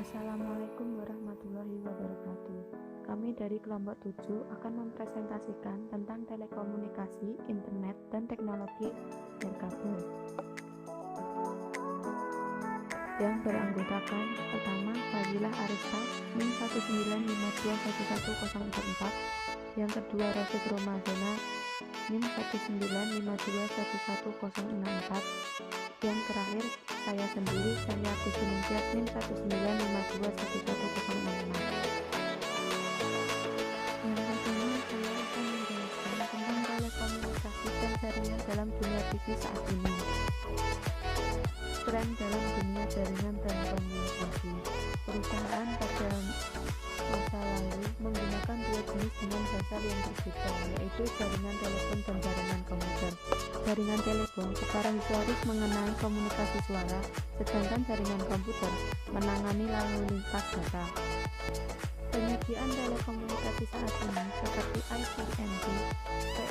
Assalamualaikum warahmatullahi wabarakatuh. Kami dari kelompok 7 akan mempresentasikan tentang telekomunikasi, internet, dan teknologi nirkabel yang beranggotakan pertama Fadilah Arista NIM 195211044, yang kedua Rafiq Romadhana NIM 195211064, yang terakhir saya sendiri, saya Agus Gunungsiat NIM 195211066. Yang pertama, saya akan menjelaskan tentang telekomunikasi dan jaringan dalam dunia TV saat ini. Tren dalam dunia jaringan dan komunikasi. Perusahaan pada masa lalu menggunakan dua jenis dengan dasar yang berbeda, yaitu jaringan telepon dan jaringan komputer. Jaringan telepon secara historis mengenai komunikasi suara, sedangkan jaringan komputer menangani lalu lintas data. Penyediaan telekomunikasi saat ini seperti AT&T,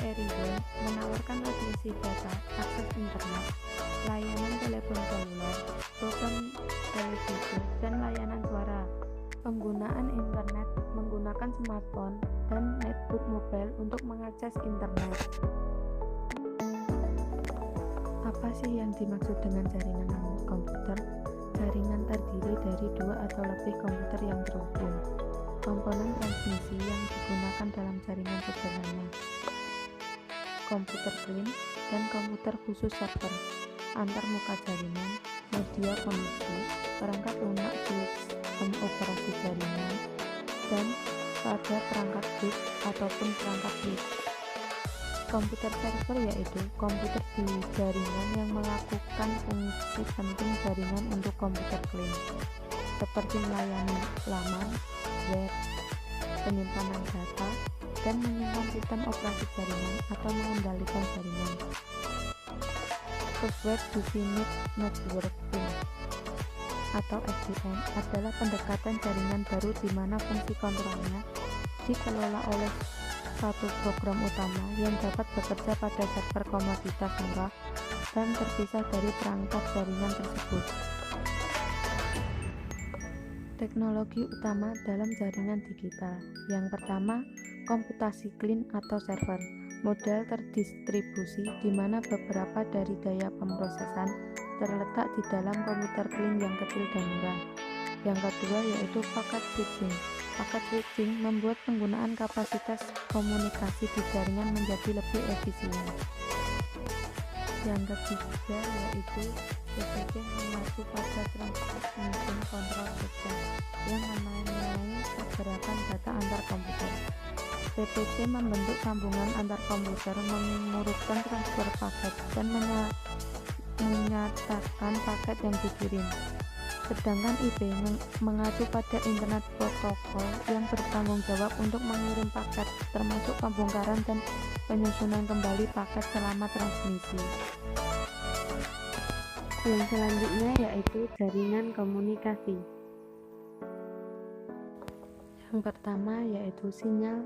Verizon menawarkan radiasi data, akses internet, layanan telepon seluler, program televisi, dan layanan suara. Penggunaan internet menggunakan smartphone dan netbook mobile untuk mengakses internet. Apa sih yang dimaksud dengan jaringan komputer? Jaringan terdiri dari dua atau lebih komputer yang terhubung. Komponen transmisi yang digunakan dalam jaringan sederhana: komputer clean dan komputer khusus server, antarmuka jaringan, media koneksi, perangkat lunak sistem operasi jaringan, dan pada perangkat bit ataupun perangkat bit. Komputer server yaitu komputer di jaringan yang melakukan fungsi penting jaringan untuk komputer clean, seperti melayani laman, web, penyimpanan data, dan menyimpan sistem operasi jaringan atau mengendalikan jaringan. Software Defined Networking atau SDN adalah pendekatan jaringan baru di mana fungsi kontrolnya dikelola oleh satu program utama yang dapat bekerja pada server komoditas murah dan terpisah dari perangkat jaringan tersebut. Teknologi utama dalam jaringan digital. Yang pertama, komputasi clean atau server, model terdistribusi di mana beberapa dari daya pemrosesan terletak di dalam komputer clean yang kecil dan murah. Yang kedua yaitu packet switching. Packet switching membuat penggunaan kapasitas komunikasi di jaringan menjadi lebih efisien. Yang ketiga yaitu PCC mengacu pada Transmission Control System yang menanyai pergerakan data antar komputer. PPC membentuk sambungan antar komputer, mengurutkan transfer paket, dan menyatakan paket yang dikirim. Sedangkan IP mengacu pada Internet Protocol yang bertanggung jawab untuk mengirim paket, termasuk pembongkaran dan penyusunan kembali paket selama transmisi. Yang selanjutnya yaitu jaringan komunikasi. Yang pertama yaitu sinyal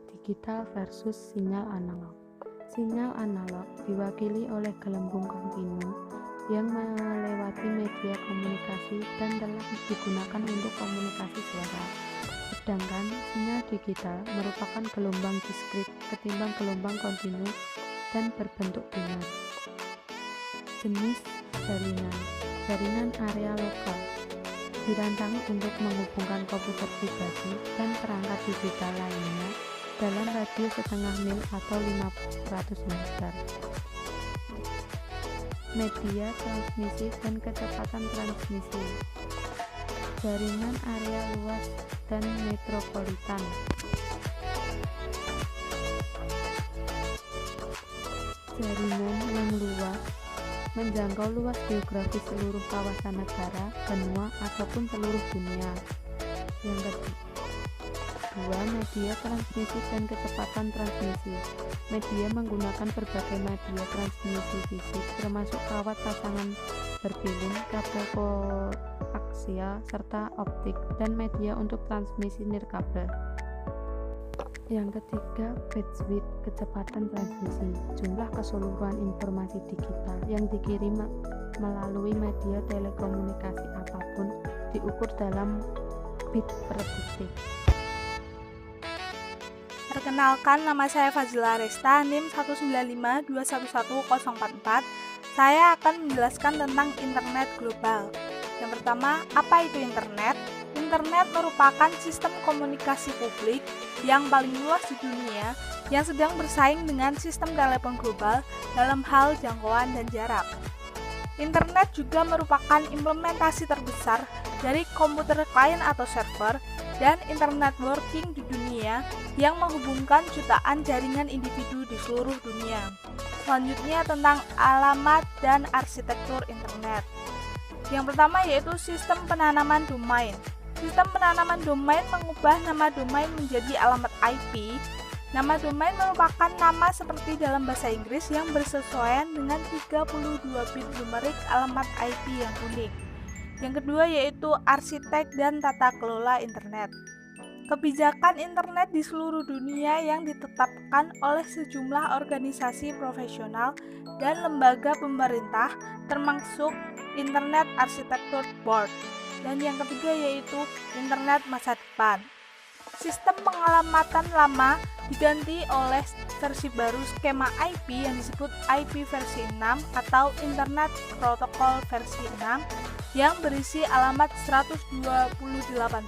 digital versus sinyal analog. Sinyal analog diwakili oleh gelembung kontinu yang melewati media komunikasi dan telah digunakan untuk komunikasi suara. Sedangkan sinyal digital merupakan gelombang diskrit ketimbang gelombang kontinu dan berbentuk binat. Jenis jaringan area lokal dirancang untuk menghubungkan komputer pribadi dan perangkat digital lainnya dalam radius setengah mil atau 500 meter. Media transmisi dan kecepatan transmisi. Jaringan area luas dan metropolitan. Jaringan yang luas menjangkau luas geografis seluruh kawasan negara, benua, ataupun seluruh dunia. Yang kedua, media transmisi dan kecepatan transmisi. Media menggunakan berbagai media transmisi fisik, termasuk kawat pasangan berpilin, kabel koaksial, serta optik, dan media untuk transmisi nirkabel. Yang ketiga, bandwidth kecepatan transmisi, jumlah keseluruhan informasi digital yang dikirim melalui media telekomunikasi apapun diukur dalam bit per detik. Perkenalkan, nama saya Fazila Resta, NIM 195211044. Saya akan menjelaskan tentang internet global. Yang pertama, apa itu internet? Internet merupakan sistem komunikasi publik yang paling luas di dunia yang sedang bersaing dengan sistem telepon global dalam hal jangkauan dan jarak. Internet juga merupakan implementasi terbesar dari komputer klien atau server dan internet working di dunia yang menghubungkan jutaan jaringan individu di seluruh dunia. Selanjutnya tentang alamat dan arsitektur internet. Yang pertama yaitu sistem penanaman domain. Sistem penanaman domain mengubah nama domain menjadi alamat IP. Nama domain merupakan nama seperti dalam bahasa Inggris yang bersesuaian dengan 32 bit numerik alamat IP yang unik. Yang kedua yaitu arsitek dan tata kelola internet. Kebijakan internet di seluruh dunia yang ditetapkan oleh sejumlah organisasi profesional dan lembaga pemerintah termasuk Internet Architecture Board. Dan yang ketiga yaitu internet masa depan. Sistem pengalamatan lama diganti oleh versi baru skema IP yang disebut IP versi 6 atau Internet Protocol versi 6 yang berisi alamat 128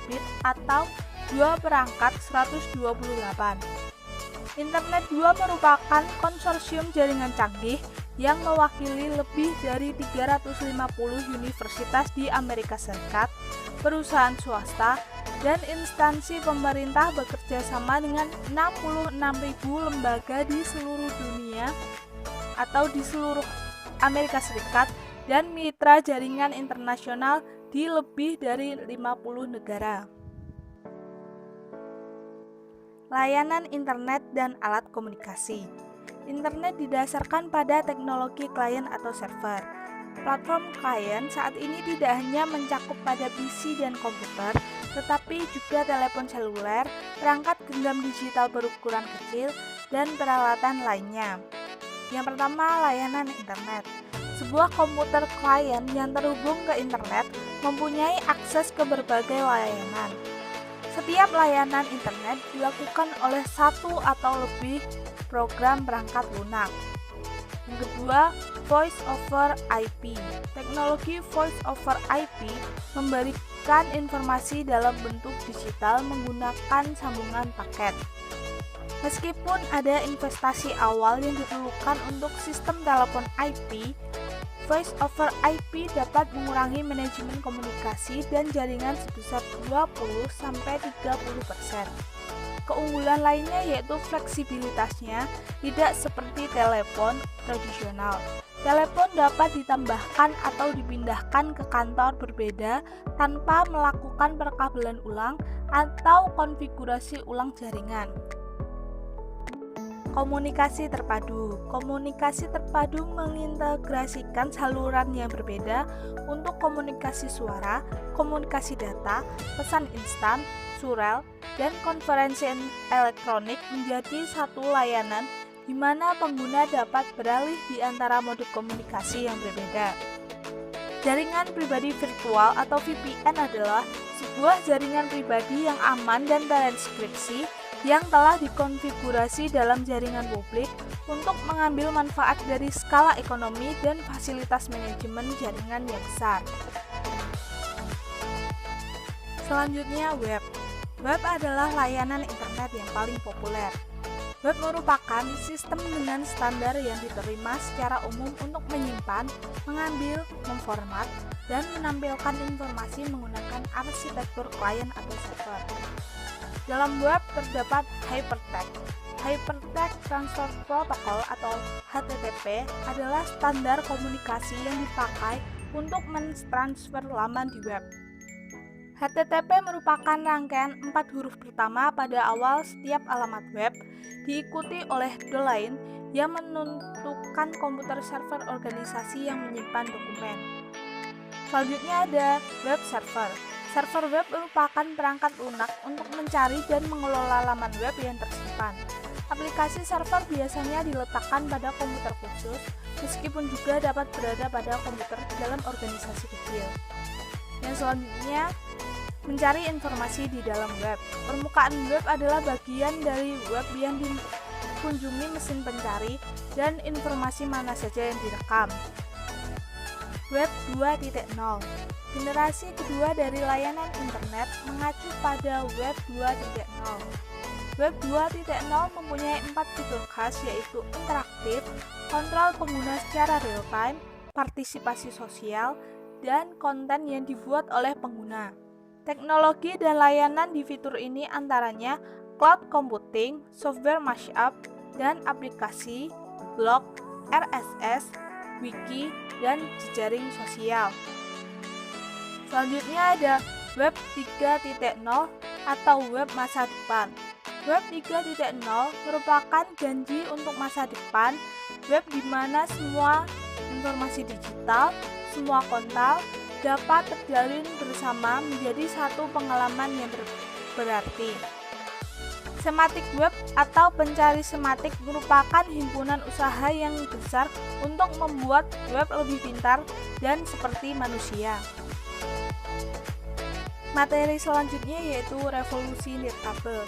bit atau 2 perangkat 128. Internet 2 merupakan konsorsium jaringan canggih yang mewakili lebih dari 350 universitas di Amerika Serikat, perusahaan swasta, dan instansi pemerintah bekerja sama dengan 66.000 lembaga di seluruh dunia atau di seluruh Amerika Serikat dan mitra jaringan internasional di lebih dari 50 negara. Layanan internet dan alat komunikasi. Internet didasarkan pada teknologi klien atau server. Platform klien saat ini tidak hanya mencakup pada PC dan komputer, tetapi juga telepon seluler, perangkat genggam digital berukuran kecil, dan peralatan lainnya. Yang pertama, layanan internet. Sebuah komputer klien yang terhubung ke internet mempunyai akses ke berbagai layanan. Setiap layanan internet dilakukan oleh satu atau lebih program perangkat lunak. Yang kedua, Voice over IP. Teknologi Voice over IP memberikan informasi dalam bentuk digital menggunakan sambungan paket. Meskipun ada investasi awal yang diperlukan untuk sistem telepon IP, Voice over IP dapat mengurangi manajemen komunikasi dan jaringan sebesar 20-30%. Keunggulan lainnya yaitu fleksibilitasnya, tidak seperti telepon tradisional. Telepon dapat ditambahkan atau dipindahkan ke kantor berbeda tanpa melakukan perkabelan ulang atau konfigurasi ulang jaringan. Komunikasi terpadu. Komunikasi terpadu mengintegrasikan saluran yang berbeda untuk komunikasi suara, komunikasi data, pesan instan, surel, dan konferensi elektronik menjadi satu layanan di mana pengguna dapat beralih di antara mode komunikasi yang berbeda. Jaringan pribadi virtual atau VPN adalah sebuah jaringan pribadi yang aman dan terenkripsi yang telah dikonfigurasi dalam jaringan publik untuk mengambil manfaat dari skala ekonomi dan fasilitas manajemen jaringan yang besar. Selanjutnya, web. Web adalah layanan internet yang paling populer. Web merupakan sistem dengan standar yang diterima secara umum untuk menyimpan, mengambil, memformat, dan menampilkan informasi menggunakan arsitektur klien atau server. Dalam web terdapat hypertext. Hypertext Transfer Protocol atau HTTP adalah standar komunikasi yang dipakai untuk mentransfer laman di web. HTTP merupakan rangkaian 4 huruf pertama pada awal setiap alamat web, diikuti oleh $, yang menentukan komputer server organisasi yang menyimpan dokumen. Selanjutnya ada web server. Server web merupakan perangkat lunak untuk mencari dan mengelola laman web yang tersimpan. Aplikasi server biasanya diletakkan pada komputer khusus, meskipun juga dapat berada pada komputer dalam organisasi kecil. Yang selanjutnya, mencari informasi di dalam web. Permukaan web adalah bagian dari web yang dikunjungi mesin pencari dan informasi mana saja yang direkam. Web 2.0. Generasi kedua dari layanan internet mengacu pada Web 2.0. Web 2.0 mempunyai 4 fitur khas, yaitu interaktif, kontrol pengguna secara real-time, partisipasi sosial, dan konten yang dibuat oleh pengguna. Teknologi dan layanan di fitur ini antaranya cloud computing, software mashup, dan aplikasi, blog, RSS, wiki, dan jejaring sosial. Selanjutnya ada Web 3.0 atau web masa depan. Web 3.0 merupakan janji untuk masa depan, web di mana semua informasi digital, semua kontak dapat terjalin bersama menjadi satu pengalaman yang berarti. Semantik web atau pencari semantik merupakan himpunan usaha yang besar untuk membuat web lebih pintar dan seperti manusia. Materi selanjutnya yaitu revolusi nirkabel.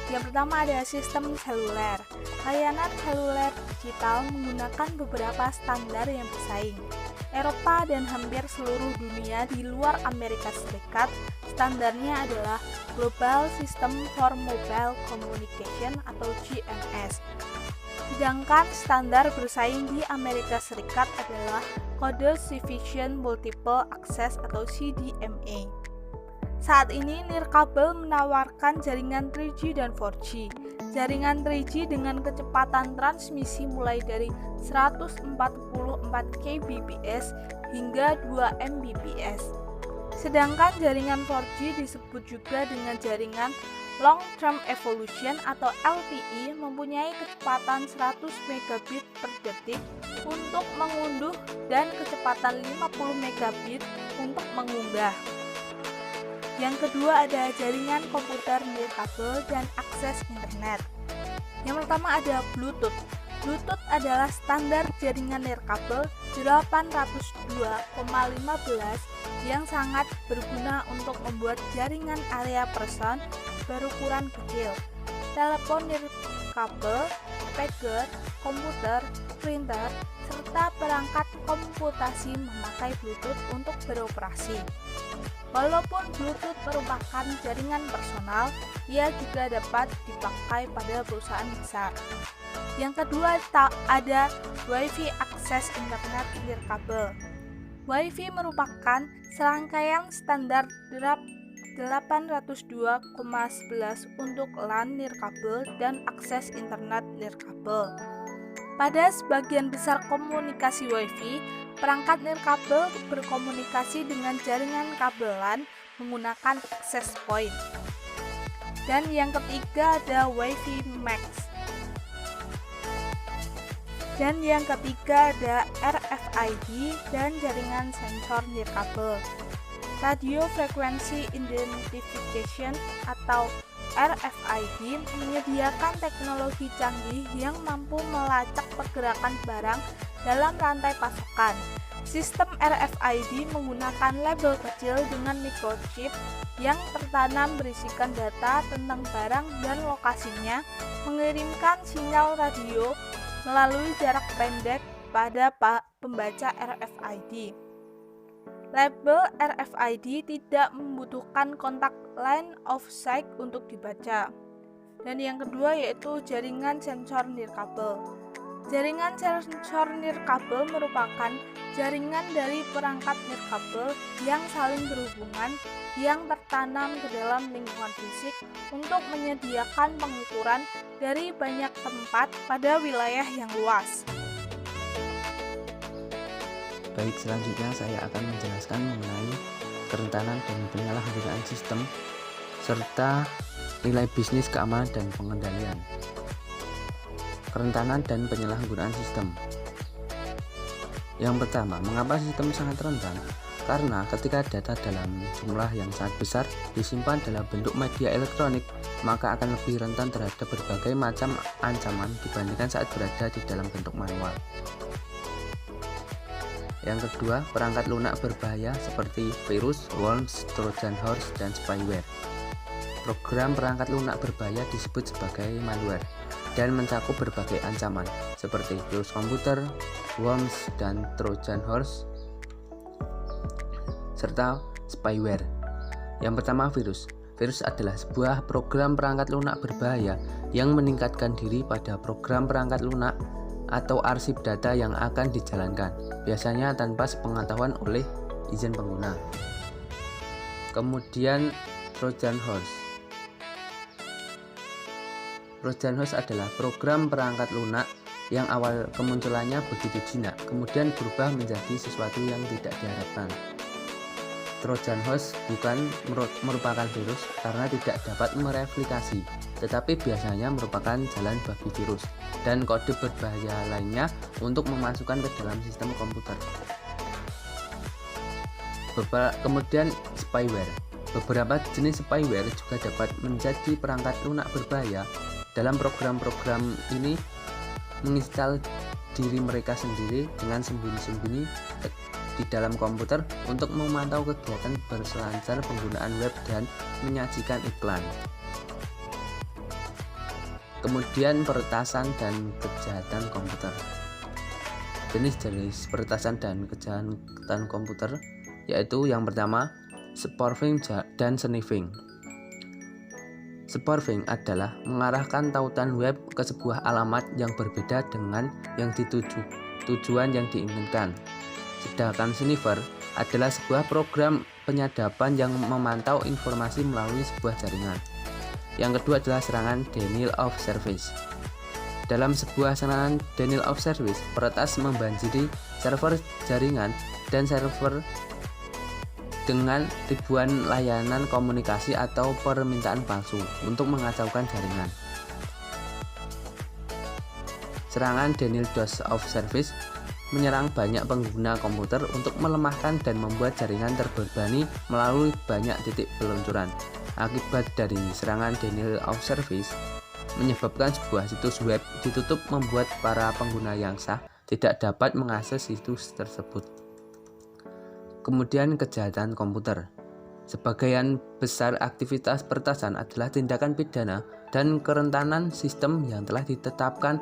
Yang pertama ada sistem seluler. Layanan seluler digital menggunakan beberapa standar yang bersaing. Eropa dan hampir seluruh dunia di luar Amerika Serikat, standarnya adalah Global System for Mobile Communication atau GMS. Sedangkan standar bersaing di Amerika Serikat adalah Code Sufficient Multiple Access atau CDMA. Saat ini nirkabel menawarkan jaringan 3G dan 4G. Jaringan 3G dengan kecepatan transmisi mulai dari 144 kbps hingga 2 mbps. Sedangkan jaringan 4G disebut juga dengan jaringan Long Term Evolution atau LTE mempunyai kecepatan 100 megabit per detik untuk mengunduh dan kecepatan 50 megabit untuk mengunggah. Yang kedua ada jaringan komputer nirkabel dan akses internet. Yang pertama ada Bluetooth. Bluetooth adalah standar jaringan nirkabel 802,15 yang sangat berguna untuk membuat jaringan area person berukuran kecil. Telepon nirkabel, pager, komputer, printer, serta perangkat komputasi memakai Bluetooth untuk beroperasi. Walaupun Bluetooth merupakan jaringan personal, ia juga dapat dipakai pada perusahaan besar. Yang kedua ada Wi-Fi akses internet nirkabel. Wi-Fi merupakan serangkaian standar 802,11 untuk LAN nirkabel dan akses internet nirkabel. Pada sebagian besar komunikasi Wi-Fi, perangkat nirkabel berkomunikasi dengan jaringan kabelan menggunakan access point. Dan yang ketiga ada Wi-Fi Max. Dan yang ketiga ada RFID dan jaringan sensor nirkabel. Radio Frequency Identification atau RFID menyediakan teknologi canggih yang mampu melacak pergerakan barang dalam rantai pasokan. Sistem RFID menggunakan label kecil dengan microchip yang tertanam berisikan data tentang barang dan lokasinya, mengirimkan sinyal radio melalui jarak pendek pada pembaca RFID. Label RFID tidak membutuhkan kontak line of sight untuk dibaca. Dan yang kedua yaitu jaringan sensor nirkabel. Jaringan sensor nirkabel merupakan jaringan dari perangkat nirkabel yang saling berhubungan yang tertanam ke dalam lingkungan fisik untuk menyediakan pengukuran dari banyak tempat pada wilayah yang luas. Baik, selanjutnya saya akan menjelaskan mengenai kerentanan dan penyalahgunaan sistem serta nilai bisnis keamanan dan pengendalian. Kerentanan dan penyalahgunaan sistem. Yang pertama, mengapa sistem sangat rentan? Karena ketika data dalam jumlah yang sangat besar disimpan dalam bentuk media elektronik, maka akan lebih rentan terhadap berbagai macam ancaman dibandingkan saat berada di dalam bentuk manual. Yang kedua, perangkat lunak berbahaya seperti virus, worms, trojan horse, dan spyware. Program perangkat lunak berbahaya disebut sebagai malware dan mencakup berbagai ancaman seperti virus komputer, worms, dan trojan horse, serta spyware. Yang pertama, virus. Virus adalah sebuah program perangkat lunak berbahaya yang meningkatkan diri pada program perangkat lunak atau arsip data yang akan dijalankan, biasanya tanpa sepengetahuan oleh izin pengguna. Kemudian Trojan Horse. Trojan Horse adalah program perangkat lunak yang awal kemunculannya begitu jinak, kemudian berubah menjadi sesuatu yang tidak diharapkan. Trojan Horse bukan merupakan virus karena tidak dapat mereplikasi, tetapi biasanya merupakan jalan bagi virus dan kode berbahaya lainnya untuk memasukkan ke dalam sistem komputer. Kemudian spyware. Beberapa jenis spyware juga dapat menjadi perangkat lunak berbahaya. Dalam program-program ini menginstal diri mereka sendiri dengan sembunyi-sembunyi di dalam komputer untuk memantau kegiatan berselancar penggunaan web dan menyajikan iklan. Kemudian peretasan dan kejahatan komputer. Jenis-jenis peretasan dan kejahatan komputer yaitu yang pertama, spoofing dan sniffing. Spoofing adalah mengarahkan tautan web ke sebuah alamat yang berbeda dengan yang tujuan yang diinginkan. Sedangkan sniffer adalah sebuah program penyadapan yang memantau informasi melalui sebuah jaringan. Yang kedua adalah serangan denial of service. Dalam sebuah serangan denial of service, peretas membanjiri server jaringan dan server dengan ribuan layanan komunikasi atau permintaan palsu untuk mengacaukan jaringan. Serangan denial of service menyerang banyak pengguna komputer untuk melemahkan dan membuat jaringan terbebani melalui banyak titik peluncuran. Akibat dari serangan denial of service menyebabkan sebuah situs web ditutup, membuat para pengguna yang sah tidak dapat mengakses situs tersebut. Kemudian kejahatan komputer. Sebagian besar aktivitas peretasan adalah tindakan pidana dan kerentanan sistem yang telah ditetapkan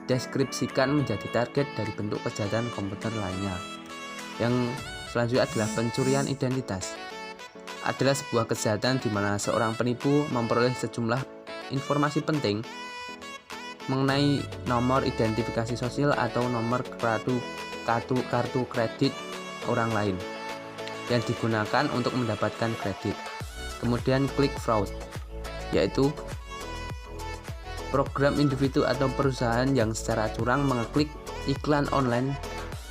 dideskripsikan menjadi target dari bentuk kejahatan komputer lainnya. Yang selanjutnya adalah pencurian identitas. Adalah sebuah kejahatan di mana seorang penipu memperoleh sejumlah informasi penting mengenai nomor identifikasi sosial atau nomor kartu kredit orang lain yang digunakan untuk mendapatkan kredit. Kemudian click fraud, yaitu program individu atau perusahaan yang secara curang mengeklik iklan online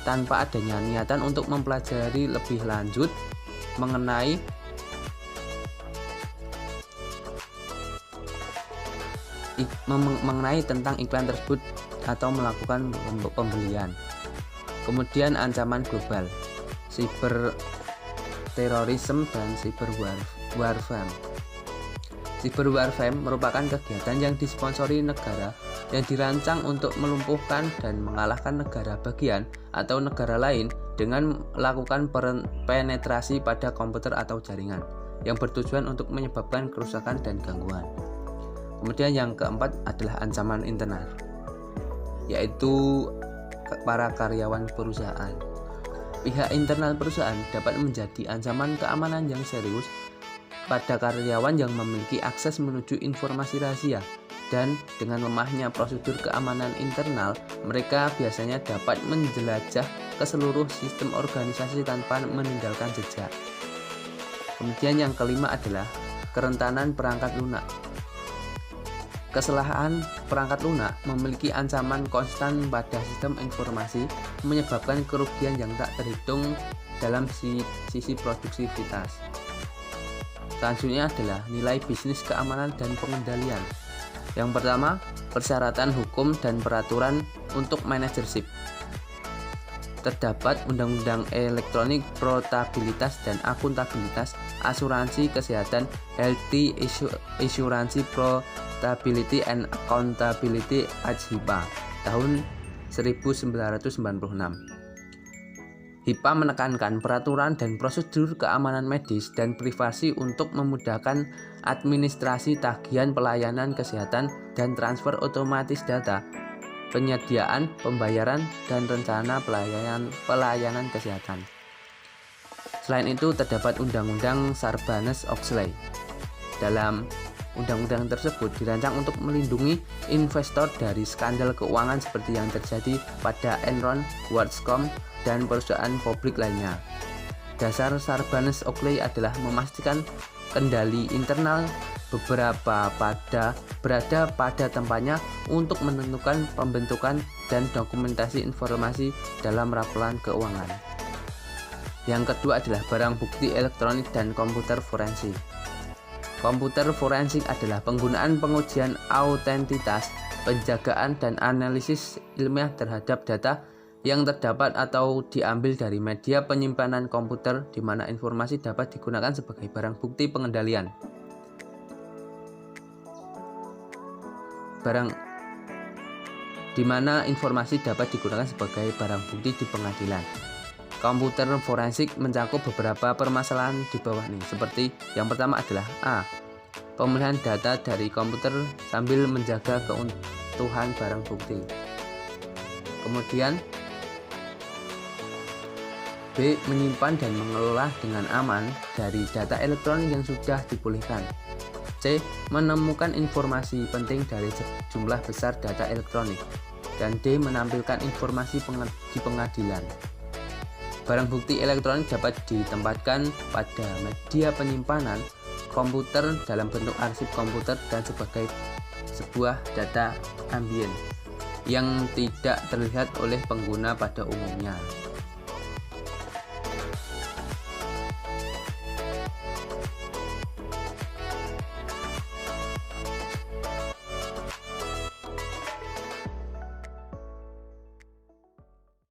tanpa adanya niatan untuk mempelajari lebih lanjut mengenai tentang iklan tersebut atau melakukan pembelian. Kemudian ancaman global, cyber terorisme dan cyber warfare. Cyber warfare merupakan kegiatan yang disponsori negara yang dirancang untuk melumpuhkan dan mengalahkan negara bagian atau negara lain dengan melakukan penetrasi pada komputer atau jaringan yang bertujuan untuk menyebabkan kerusakan dan gangguan. Kemudian yang keempat adalah ancaman internal, yaitu para karyawan perusahaan. Pihak internal perusahaan dapat menjadi ancaman keamanan yang serius pada karyawan yang memiliki akses menuju informasi rahasia, dan dengan lemahnya prosedur keamanan internal, mereka biasanya dapat menjelajah ke seluruh sistem organisasi tanpa meninggalkan jejak. Kemudian yang kelima adalah kerentanan perangkat lunak. Kesalahan perangkat lunak memiliki ancaman konstan pada sistem informasi, menyebabkan kerugian yang tak terhitung dalam sisi produktivitas. Selanjutnya adalah nilai bisnis keamanan dan pengendalian. Yang pertama, persyaratan hukum dan peraturan untuk manajership. Terdapat undang-undang elektronik, portabilitas dan akuntabilitas, asuransi kesehatan, healthy insurance, portability and accountability (HIPAA) tahun 1996. HIPAA menekankan peraturan dan prosedur keamanan medis dan privasi untuk memudahkan administrasi tagihan pelayanan kesehatan dan transfer otomatis data, penyediaan, pembayaran, dan rencana pelayanan kesehatan. Selain itu, terdapat Undang-Undang Sarbanes-Oxley. Dalam undang-undang tersebut dirancang untuk melindungi investor dari skandal keuangan seperti yang terjadi pada Enron, WorldCom, dan perusahaan publik lainnya. Dasar Sarbanes-Oxley adalah memastikan kendali internal berada pada tempatnya untuk menentukan pembentukan dan dokumentasi informasi dalam laporan keuangan. Yang kedua adalah barang bukti elektronik dan komputer forensik. Komputer forensik adalah penggunaan pengujian autentitas, penjagaan, dan analisis ilmiah terhadap data yang terdapat atau diambil dari media penyimpanan komputer di mana informasi dapat digunakan sebagai barang bukti pengendalian. Di mana informasi dapat digunakan sebagai barang bukti di pengadilan. Komputer forensik mencakup beberapa permasalahan di bawah ini, seperti yang pertama adalah A. Pemulihan data dari komputer sambil menjaga keutuhan barang bukti. Kemudian B. Menyimpan dan mengelola dengan aman dari data elektronik yang sudah dipulihkan. C. Menemukan informasi penting dari sejumlah besar data elektronik. Dan D. Menampilkan informasi di pengadilan. Barang bukti elektronik dapat ditempatkan pada media penyimpanan komputer dalam bentuk arsip komputer dan sebagai sebuah data ambien yang tidak terlihat oleh pengguna pada umumnya.